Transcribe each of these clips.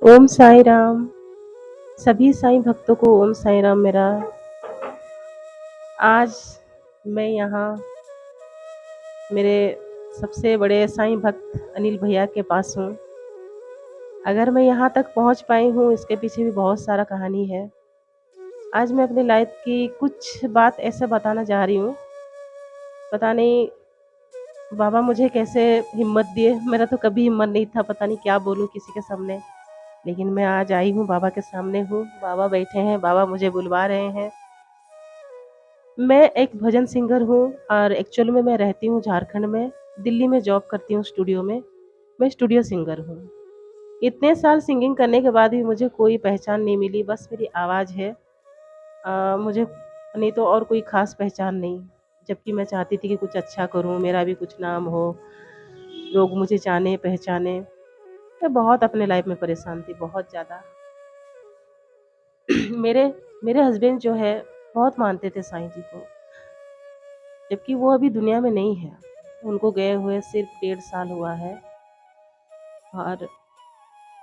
ओम साई राम। सभी साईं भक्तों को ओम साई राम मेरा। आज मैं यहाँ मेरे सबसे बड़े साईं भक्त अनिल भैया के पास हूँ। अगर मैं यहाँ तक पहुँच पाई हूँ इसके पीछे भी बहुत सारा कहानी है। आज मैं अपनी लाइफ की कुछ बात ऐसे बताना चाह रही हूँ। पता नहीं बाबा मुझे कैसे हिम्मत दिए, मेरा तो कभी हिम्मत नहीं था, पता नहीं क्या बोलूँ किसी के सामने। लेकिन मैं आज आई हूँ, बाबा के सामने हूँ, बाबा बैठे हैं, बाबा मुझे बुलवा रहे हैं। मैं एक भजन सिंगर हूँ और एक्चुअल में मैं रहती हूँ झारखंड में, दिल्ली में जॉब करती हूँ स्टूडियो में। मैं स्टूडियो सिंगर हूँ। इतने साल सिंगिंग करने के बाद भी मुझे कोई पहचान नहीं मिली, बस मेरी आवाज़ है। मुझे नहीं तो और कोई ख़ास पहचान नहीं। जबकि मैं चाहती थी कि कुछ अच्छा करूँ, मेरा भी कुछ नाम हो, लोग मुझे जाने पहचाने। मैं बहुत अपने लाइफ में परेशान थी, बहुत ज़्यादा। मेरे मेरे हस्बैंड जो है बहुत मानते थे साईं जी को, जबकि वो अभी दुनिया में नहीं है। उनको गए हुए सिर्फ 1.5 साल हुआ है और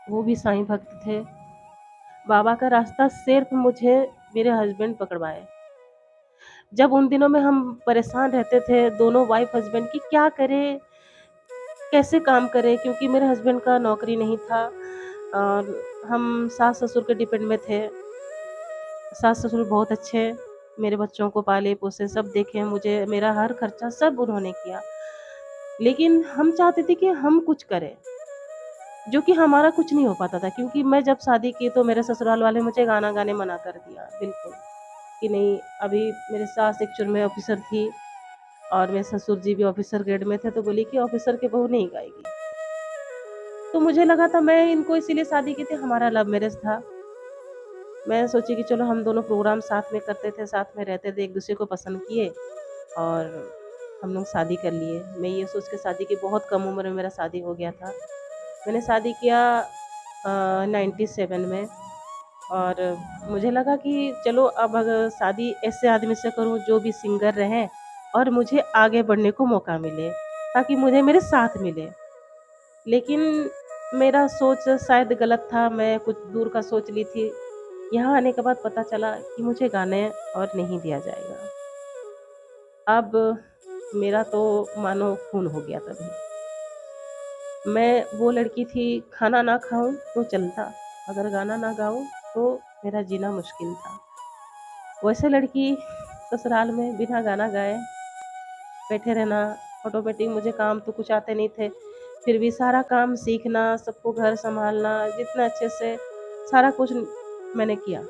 वो भी साईं भक्त थे। बाबा का रास्ता सिर्फ मुझे मेरे हस्बैंड पकड़वाए। जब उन दिनों में हम परेशान रहते थे दोनों वाइफ हस्बैंड कि क्या करें, कैसे काम करें, क्योंकि मेरे हस्बैंड का नौकरी नहीं था और हम सास-ससुर के डिपेंड में थे। सास-ससुर बहुत अच्छे, मेरे बच्चों को पाले-पोसे, सब देखे मुझे, मेरा हर खर्चा सब उन्होंने किया। लेकिन हम चाहते थे कि हम कुछ करें, जो कि हमारा कुछ नहीं हो पाता था, क्योंकि मैं जब शादी की तो मेरे ससुराल वाले मुझे गाना गाने मना कर दिया बिल्कुल, कि नहीं। अभी मेरी सास एक्चुअल में ऑफ़िसर थी और मेरे ससुर जी भी ऑफ़िसर ग्रेड में थे, तो बोली कि ऑफ़िसर की बहू नहीं गाएगी। तो मुझे लगा था मैं इनको इसीलिए शादी की थी, हमारा लव मैरिज था। मैं सोची कि चलो हम दोनों प्रोग्राम साथ में करते थे, साथ में रहते थे, एक-दूसरे को पसंद किए और हम लोग शादी कर लिए। मैं ये सोच के शादी की, बहुत कम उम्र में मेरा शादी हो गया था। मैंने शादी किया 97 में और मुझे लगा कि चलो अब अगर शादी ऐसे आदमी से करूँ जो भी सिंगर रहे और मुझे आगे बढ़ने को मौका मिले, ताकि मुझे मेरे साथ मिले। लेकिन मेरा सोच शायद गलत था, मैं कुछ दूर का सोच ली थी। यहाँ आने के बाद पता चला कि मुझे गाने और नहीं दिया जाएगा। अब मेरा तो मानो खून हो गया तभी। मैं वो लड़की थी, खाना ना खाऊँ तो चलता, अगर गाना ना गाऊँ तो मेरा जीना मुश्किल था। वैसे लड़की ससुराल में बिना गाना गाए बैठे रहना, ऑटोमेटिक मुझे काम तो कुछ आते नहीं थे, फिर भी सारा काम सीखना, सबको घर सँभालना, जितना अच्छे से सारा कुछ मैंने किया।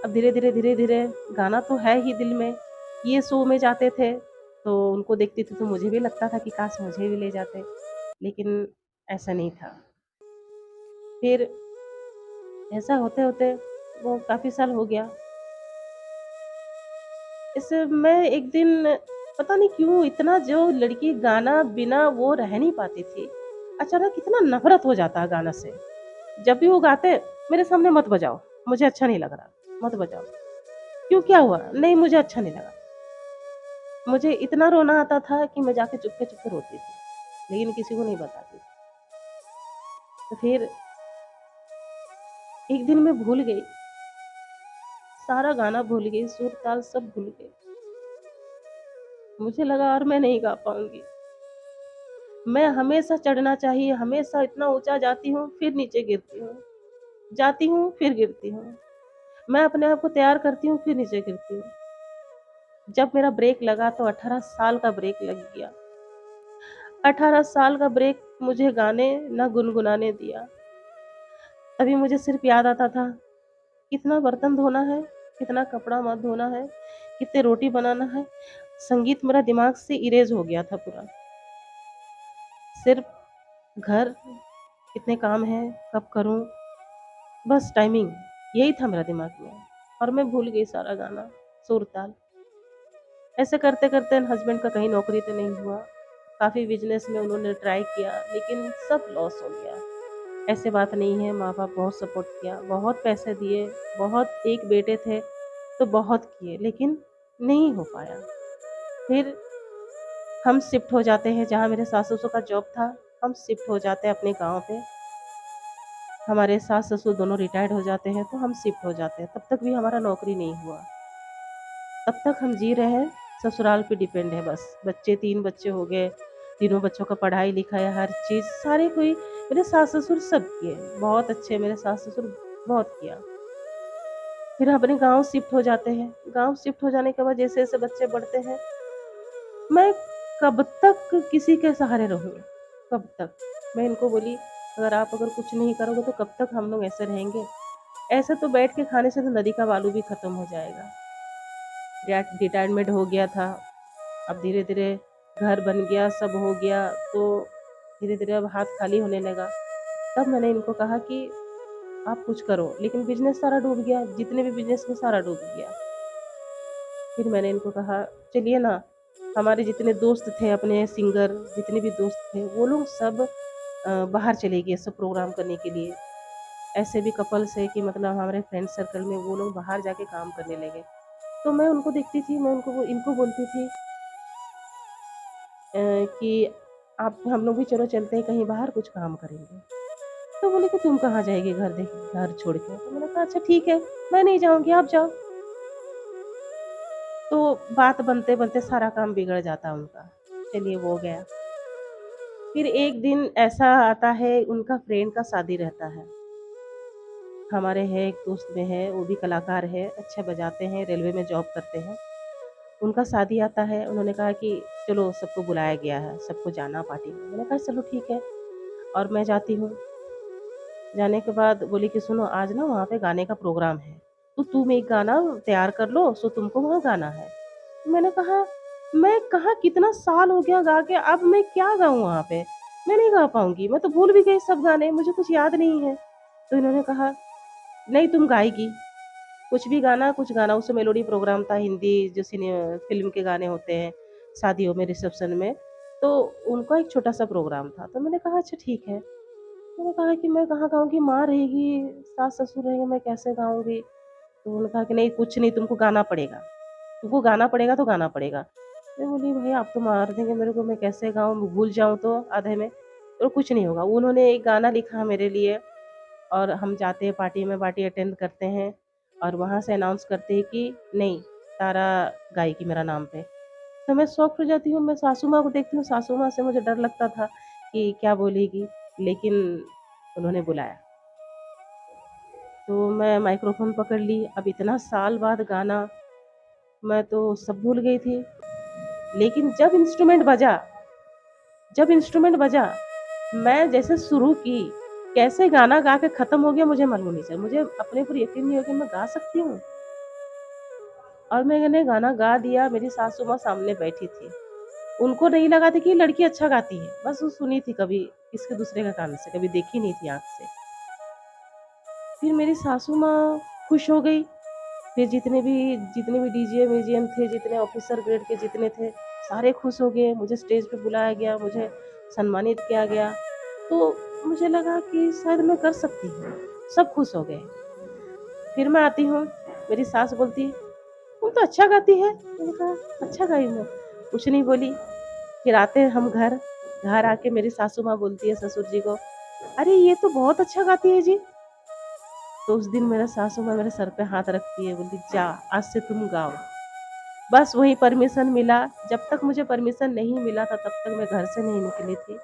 अब धीरे-धीरे गाना तो है ही दिल में। ये शो में जाते थे, तो उनको देखती थी तो मुझे भी लगता था कि काश मुझे भी ले जाते, लेकिन ऐसा नहीं था। फिर ऐसा होते-होते वो काफ़ी साल हो गया। इससे मैं एक दिन पता नहीं क्यों इतना, जो लड़की गाना बिना वो रह नहीं पाती थी, अचानक इतना नफ़रत हो जाता है गाना से। जब भी वो गाते, मेरे सामने मत बजाओ, मुझे अच्छा नहीं लग रहा, मत बजाओ। क्यों, क्या हुआ? नहीं, मुझे अच्छा नहीं लगा। मुझे इतना रोना आता था कि मैं जाके चुपके-चुपके रोती थी, लेकिन किसी को नहीं बताती। तो फिर एक दिन मैं भूल गई, सारा गाना भूल गई, सुर-ताल सब भूल गई। मुझे लगा और मैं नहीं गा पाऊँगी। मैं हमेशा चढ़ना चाहिए, हमेशा इतना ऊँचा जाती हूँ, फिर नीचे गिरती हूँ, जाती हूँ, फिर गिरती हूँ। मैं अपने आप को तैयार करती हूँ, फिर नीचे गिरती हूँ। जब मेरा ब्रेक लगा तो 18 साल का ब्रेक लग गया। 18 साल का ब्रेक मुझे गाने ना गुनगुनाने दिया। तभी मुझे सिर्फ़ याद आता था, कितना बर्तन धोना है, कितना कपड़ा मत धोना है, कितने रोटी बनाना है। संगीत मेरा दिमाग से इरेज़ हो गया था पूरा। सिर्फ़ घर, कितने काम हैं, कब करूँ, बस टाइमिंग, यही था मेरा दिमाग में और मैं भूल गई सारा गाना, सुर-ताल। ऐसे करते-करते हस्बैंड का कहीं नौकरी तो नहीं हुआ, काफ़ी बिज़नेस में उन्होंने ट्राई किया, लेकिन सब लॉस हो गया। ऐसे बात नहीं है, माँ-बाप बहुत सपोर्ट किया, बहुत पैसे दिए, बहुत, एक बेटे थे तो बहुत किए, लेकिन नहीं हो पाया। फिर हम शिफ्ट हो जाते हैं, जहाँ मेरे सास-ससुर का जॉब था, हम शिफ्ट हो जाते हैं अपने गाँव पे। हमारे सास-ससुर दोनों रिटायर्ड हो जाते हैं, तो हम शिफ्ट हो जाते हैं। तब तक भी हमारा नौकरी नहीं हुआ। तब तक हम जी रहे हैं, ससुराल पे डिपेंड है बस। बच्चे 3 बच्चे हो गए, तीनों बच्चों का पढ़ाई-लिखाई हर चीज़ सारे कोई मेरे सास-ससुर सब किए। बहुत अच्छे मेरे सास-ससुर बहुत किया। फिर अपने गाँव शिफ्ट हो जाते हैं। गाँव शिफ्ट हो जाने के बाद जैसे-जैसे बच्चे बढ़ते हैं, मैं कब तक किसी के सहारे रहूँगी? कब तक? मैं इनको बोली, अगर कुछ नहीं करोगे तो कब तक हम लोग ऐसे रहेंगे? ऐसे तो बैठ के खाने से तो नदी का बालू भी खत्म हो जाएगा। रिटायरमेंट हो गया था, अब धीरे-धीरे घर बन गया, सब हो गया, तो धीरे-धीरे अब हाथ खाली होने लगा। तब मैंने इनको कहा कि आप कुछ करो, लेकिन बिज़नेस सारा डूब गया, जितने भी बिज़नेस थे सारा डूब गया। फिर मैंने इनको कहा, चलिए ना, हमारे जितने दोस्त थे अपने सिंगर, जितने भी दोस्त थे, वो लोग सब बाहर चले गए सब प्रोग्राम करने के लिए। ऐसे भी कपल्स हैं कि मतलब हमारे फ्रेंड सर्कल में वो लोग बाहर जाके काम करने लगे। तो मैं उनको देखती थी, मैं इनको बोलती थी कि आप हम लोग भी चलो चलते हैं कहीं बाहर कुछ काम करेंगे। तो बोले कि तुम कहाँ जाएगी घर छोड़ के? तो मैंने कहा अच्छा ठीक है, मैं नहीं जाऊँगी आप जाओ। तो बात बनते-बनते सारा काम बिगड़ जाता उनका। चलिए वो गया। फिर एक दिन ऐसा आता है उनका फ्रेंड का शादी रहता है। हमारे है एक दोस्त में है, वो भी कलाकार है, अच्छा बजाते हैं, रेलवे में जॉब करते हैं। उनका शादी आता है, उन्होंने कहा कि चलो सबको बुलाया गया है, सबको जाना पार्टी में। मैंने कहा चलो ठीक है और मैं जाती हूँ। जाने के बाद बोली कि सुनो आज ना वहाँ पे गाने का प्रोग्राम है, तो तुम एक गाना तैयार कर लो सो तुमको वहाँ गाना है। मैंने कहा मैं कहाँ कितना साल हो गया गा के अब मैं क्या गाऊँ वहाँ पे? मैं नहीं गा पाऊँगी, मैं तो भूल भी गई सब गाने, मुझे कुछ याद नहीं है। तो इन्होंने कहा नहीं तुम गाएगी, कुछ गाना उससे मेलोडी प्रोग्राम था हिंदी जो फ़िल्म के गाने होते हैं, शादियों में, रिसेप्शन में, तो उनका एक छोटा-सा प्रोग्राम था। तो मैंने कहा अच्छा ठीक है। मैंने कहा कि मैं कहाँ गाऊँगी, माँ रहेगी, सास-ससुर रहेंगे, मैं कैसे गाऊँगी? तो उन्होंने कहा कि नहीं कुछ नहीं तुमको गाना पड़ेगा, तुमको गाना पड़ेगा तो गाना पड़ेगा। मैं बोली भई आप तो मार देंगे मेरे को, मैं कैसे गाऊँ? भूल जाऊँ तो आधे में? तो कुछ नहीं होगा। उन्होंने एक गाना लिखा मेरे लिए और हम जाते हैं पार्टी में, पार्टी अटेंड करते हैं और वहाँ से अनाउंस करते हैं कि नहीं, तारा गाएगी मेरा नाम पे। तो मैं शॉक्ड हो जाती हूँ, मैं सासू माँ को देखती हूँ, सासू माँ से मुझे डर लगता था कि क्या बोलेगी? लेकिन उन्होंने बुलाया। तो मैं माइक्रोफ़ोन पकड़ ली, अब इतना साल बाद गाना, मैं तो सब भूल गई थी। लेकिन जब इंस्ट्रूमेंट बजा, मैं जैसे शुरू की, कैसे गाना गा के ख़त्म हो गया मुझे मालूम नहीं चला। मुझे अपने ऊपर यकीन नहीं हो कि मैं गा सकती हूँ और मैंने गाना गा दिया, मेरी सासू माँ सामने बैठी थी। उनको नहीं लगा था कि ये लड़की अच्छा गाती है, बस वो सुनी थी कभी किसी दूसरे के कान से, कभी देखी नहीं थी आँख से। फिर मेरी सासू माँ खुश हो गई, फिर जितने भी डीजे म्यूजियम थे, जितने ऑफिसर ग्रेड के जितने थे, सारे खुश हो गए, मुझे स्टेज पे बुलाया गया, मुझे सम्मानित किया गया। तो मुझे लगा कि शायद मैं कर सकती हूँ, सब खुश हो गए। फिर मैं आती हूँ, मेरी सास बोलती है, "तुम तो अच्छा गाती है।" मैंने कहा, "अच्छा गाई मैं।" कुछ नहीं बोली। फिर आते हैं हम घर, घर आके मेरी सासू माँ बोलती है ससुर जी को, "अरे! ये तो बहुत अच्छा गाती है जी।" तो उस दिन मेरा सासू माँ मेरे सर पे हाथ रखती है, बोलती, "जा, आज से तुम गाओ।" बस वही परमिशन मिला, जब तक मुझे परमिशन नहीं मिला था तब तक मैं घर से नहीं निकली थी।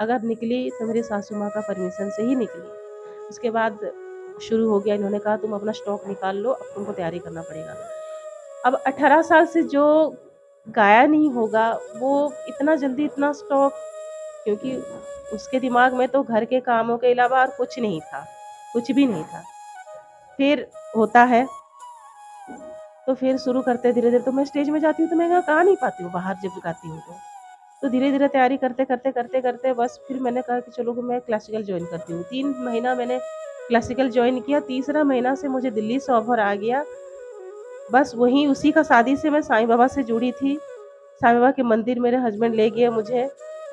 अगर निकली तो मेरी सासू माँ का परमिशन से ही निकली। उसके बाद शुरू हो गया, इन्होंने कहा तुम अपना स्टॉक निकाल लो, अब तुमको तैयारी करना पड़ेगा। अब 18 साल से जो गाया नहीं होगा, वो इतना जल्दी इतना स्टॉक, क्योंकि उसके दिमाग में तो घर के कामों के अलावा और कुछ नहीं था, कुछ भी नहीं था। फिर होता है, तो फिर शुरू करते हैं धीरे-धीरे, तो मैं स्टेज में जाती हूँ तो मैं गा नहीं पाती हूँ बाहर जब गाती हूँ तो। तो धीरे-धीरे तैयारी करते-करते बस फिर मैंने कहा कि चलो कि मैं क्लासिकल जॉइन करती हूँ। 3 महीना मैंने क्लासिकल जॉइन किया, तीसरा महीना से मुझे दिल्ली से ऑफ़र आ गया। बस वहीं उसी का शादी से मैं साईं बाबा से जुड़ी थी। साईं बाबा के मंदिर मेरे हस्बैंड ले गए मुझे।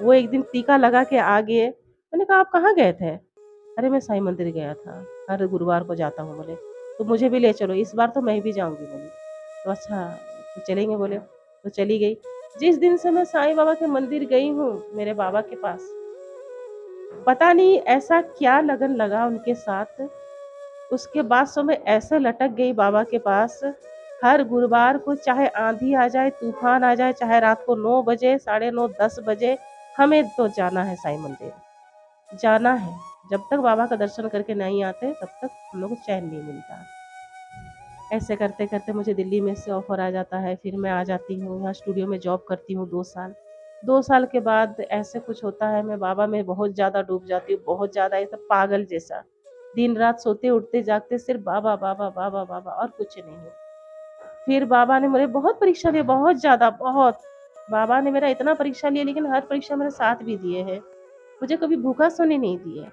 वो एक दिन टीका लगा के आ गए। मैंने कहा आप कहाँ गए थे? अरे मैं साईं मंदिर गया था, हर गुरुवार को जाता हूँ बोले। तो मुझे भी ले चलो, इस बार तो मैं भी जाऊँगी बोली। तो अच्छा, तो चलेंगे बोले, तो चली गई। जिस दिन से मैं साईं बाबा के मंदिर गई हूँ, मेरे बाबा के पास, पता नहीं ऐसा क्या लगन लगा उनके साथ, उसके बाद से मैं ऐसे लटक गई बाबा के पास, हर गुरुवार को चाहे आँधी आ जाए, तूफ़ान आ जाए, चाहे रात को 9 बजे, साढ़े 9, 10 बजे, हमें तो जाना है साईं मंदिर, जाना है। जब तक बाबा का दर्शन करके नहीं आते, तब तक हम लोग को चैन नहीं मिलता। ऐसे करते-करते मुझे दिल्ली में से ऑफ़र आ जाता है, फिर मैं आ जाती हूँ, यहाँ स्टूडियो में जॉब करती हूँ 2 साल। 2 साल के बाद ऐसे कुछ होता है, मैं बाबा में बहुत ज़्यादा डूब जाती हूँ, बहुत ज़्यादा एकदम पागल जैसा। दिन-रात सोते, उठते, जागते सिर्फ़ बाबा, बाबा, बाबा, बाबा और कुछ नहीं। फिर बाबा ने मेरे बहुत परीक्षा लिया, बहुत ज़्यादा, बहुत। बाबा ने मेरा इतना परीक्षा लिया लेकिन हर परीक्षा मेरा साथ भी दिए हैं। मुझे कभी भूखा सोने नहीं दिए।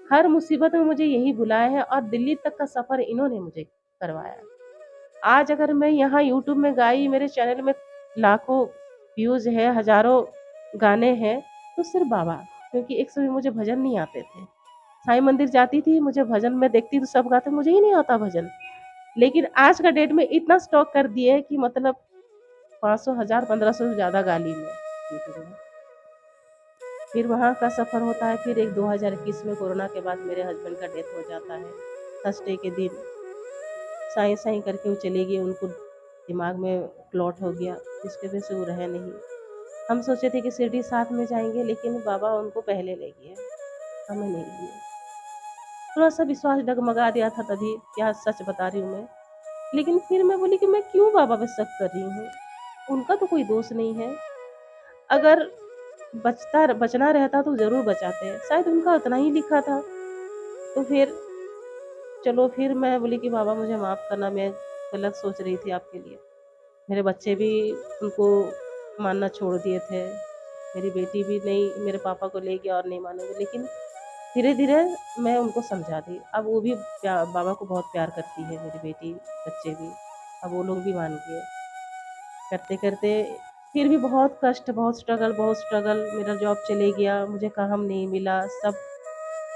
हर मुसीबत में मुझे यही बुलाया है और दिल्ली तक का सफ़र इन्होंने मुझे करवाया है। आज अगर मैं यहाँ यूट्यूब में गाई, मेरे चैनल में लाखों व्यूज़ है, हज़ारों गाने हैं, तो सिर्फ़ बाबा, क्योंकि एक समय मुझे भजन नहीं आते थे। साईं मंदिर जाती थी, मुझे भजन मैं देखती तो सब गाते, मुझे ही नहीं आता भजन। लेकिन आज का डेट में इतना स्टॉक कर दिए है कि मतलब 500, 1000, 1500 से ज़्यादा गा ली मैं यूट्यूब में। फिर वहाँ का सफ़र होता है, फिर एक 2021 में कोरोना के बाद मेरे हस्बैंड का डेथ हो जाता है। थर्सडे के दिन साईं-साईं करके वो चले गए, उनको दिमाग में क्लॉट हो गया, जिसकी वजह से वो रहे नहीं। हम सोचे थे कि शिरडी साथ में जाएँगे, लेकिन बाबा उनको पहले ले गए, हमें नहीं लिए। थोड़ा-सा विश्वास डगमगा दिया था तभी, क्या सच बता रही हूँ मैं। लेकिन फिर मैं बोली कि मैं क्यों बाबा पे शक कर रही हूँ? उनका तो कोई दोष नहीं है। अगर बचना रहता तो ज़रूर बचाते, शायद उनका उतना ही लिखा था। तो फिर चलो फिर मैं बोली कि बाबा मुझे माफ़ करना, मैं गलत सोच रही थी आपके लिए। मेरे बच्चे भी उनको मानना छोड़ दिए थे। मेरी बेटी भी नहीं, मेरे पापा को ले गया और नहीं मानेंगे, लेकिन धीरे-धीरे मैं उनको समझा दी। अब वो भी बाबा को बहुत प्यार करती है, मेरी बेटी, बच्चे भी। अब वो लोग भी मान गए। करते-करते फिर भी बहुत कष्ट, बहुत स्ट्रगल, मेरा जॉब चले गया, मुझे काम नहीं मिला, सब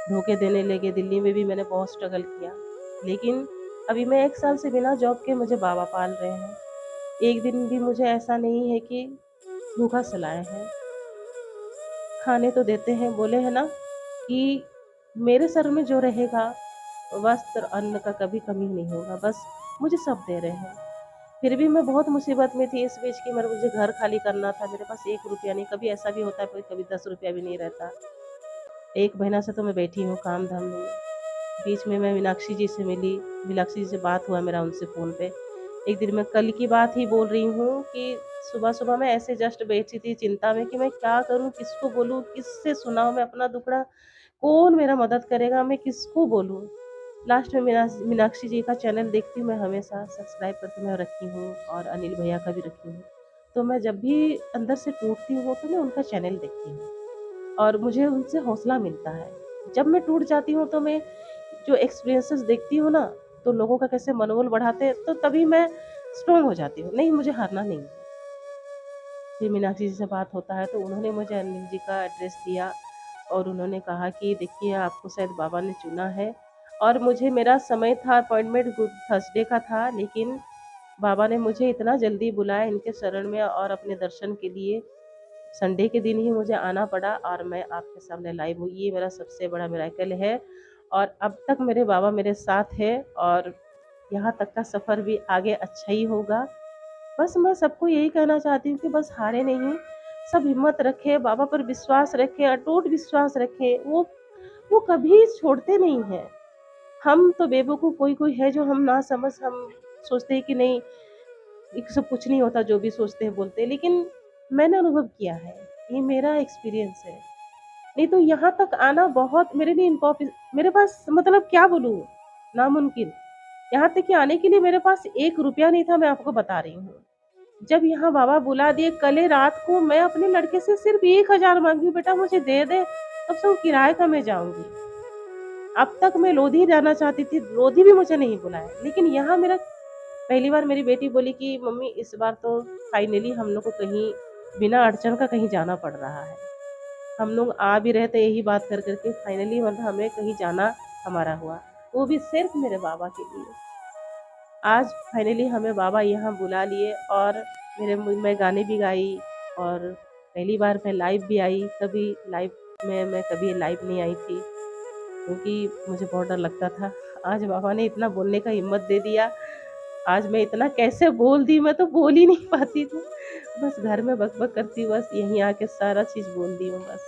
धोखे देने लगे, दिल्ली में भी मैंने बहुत स्ट्रगल किया। लेकिन अभी मैं 1 साल से बिना जॉब के मुझे बाबा पाल रहे हैं। एक दिन भी मुझे ऐसा नहीं है कि भूखा सुलाए हैं। खाने तो देते हैं, बोले हैं ना कि मेरे सर में जो रहेगा, वस्त्र, अन्न का कभी कमी नहीं होगा, बस मुझे सब दे रहे हैं। फिर भी मैं बहुत मुसीबत में थी इस बीच कि मुझे घर खाली करना था, मेरे पास 1 रुपया नहीं, कभी ऐसा भी होता है कभी 10 रुपया भी नहीं रहता। 1 महीना से तो मैं बैठी हूँ, काम-धाम नहीं। बीच में मैं मीनाक्षी जी से मिली, मीनाक्षी जी से बात हुआ मेरा उनसे फ़ोन पे। एक दिन मैं कल की बात ही बोल रही हूँ कि सुबह-सुबह मैं ऐसे जस्ट बैठी थी चिंता में कि मैं क्या करूँ, किसको बोलूँ, किससे सुनाऊँ मैं अपना दुखड़ा, कौन मेरा मदद करेगा, मैं किसको बोलूँ? लास्ट में मीनाक्षी जी का चैनल देखती हूँ मैं हमेशा, सब्सक्राइब करके मैं रखी हूँ और अनिल भैया का भी रखी हूँ। तो मैं जब भी अंदर से टूटती हूँ तो मैं उनका चैनल देखती हूँ और मुझे उनसे हौसला मिलता है। जब मैं टूट जाती हूँ तो मैं जो एक्सपीरियंसेस देखती हूँ ना, तो लोगों का कैसे मनोबल बढ़ाते हैं, तो तभी मैं स्ट्रॉन्ग हो जाती हूँ। नहीं, मुझे हारना नहीं है। फिर मीनाक्षी जी से बात होता है तो उन्होंने मुझे अनिल जी का एड्रेस दिया और उन्होंने कहा कि देखिए आपको शायद बाबा ने चुना है और मुझे मेरा समय था अपॉइंटमेंट थर्सडे का था, लेकिन बाबा ने मुझे इतना जल्दी बुलाया इनके शरण में और अपने दर्शन के लिए संडे के दिन ही मुझे आना पड़ा और मैं आपके सामने लाइव हुई। ये मेरा सबसे बड़ा मिरेकल है और अब तक मेरे बाबा मेरे साथ है और यहाँ तक का सफ़र भी आगे अच्छा ही होगा। बस मैं सबको यही कहना चाहती हूँ कि बस हारे नहीं, सब हिम्मत रखें, बाबा पर विश्वास रखें, अटूट विश्वास रखें। वो कभी छोड़ते नहीं हैं। हम तो बेवकूफ़, कोई-कोई है जो हम नासमझ, हम सोचते हैं कि नहीं, ये सब कुछ नहीं होता जो भी सोचते हैं, बोलते हैं, लेकिन मैंने अनुभव किया है, ये मेरा एक्सपीरियंस है। नहीं तो यहाँ तक आना बहुत मेरे लिए मेरे पास मतलब क्या बोलूँ, नामुमकिन। यहाँ तक कि आने के लिए मेरे पास 1 रुपया नहीं था, मैं आपको बता रही हूँ। जब यहाँ बाबा बुला दिए, कल रात को मैं अपने लड़के से सिर्फ 1000 मांगी, बेटा मुझे दे दे, तब से वो किराए का मैं जाऊंगी। अब तक मैं लोधी जाना चाहती थी, लोधी भी मुझे नहीं बुलाया, लेकिन यहाँ मेरा पहली बार मेरी बेटी बोली कि मम्मी इस बार तो फाइनली हम लोग को कहीं बिना अड़चन का कहीं जाना पड़ रहा है। हम लोग आ भी रहे थे यही बात कर करके, फाइनली मतलब हमें कहीं जाना हमारा हुआ, वो भी सिर्फ मेरे बाबा के लिए। आज फाइनली हमें बाबा यहाँ बुला लिए और मैं गाने भी गाई और पहली बार मैं लाइव भी आई, कभी लाइव मैं कभी लाइव नहीं आई थी, क्योंकि मुझे बहुत डर लगता था। आज बाबा ने इतना बोलने का हिम्मत दे दिया, आज मैं इतना कैसे बोल दी, मैं तो बोल ही नहीं पाती थी। बस घर में बक-बक करती हूँ, बस यहीं आके सारा चीज़ बोल दी हूँ बस।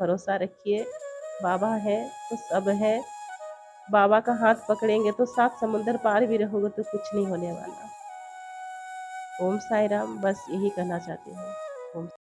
भरोसा रखिए, बाबा है तो सब है। बाबा का हाथ पकड़ेंगे तो 7 समुंदर पार भी रहोगे तो कुछ नहीं होने वाला। ओम साई राम, बस यही कहना चाहती हूँ। ओम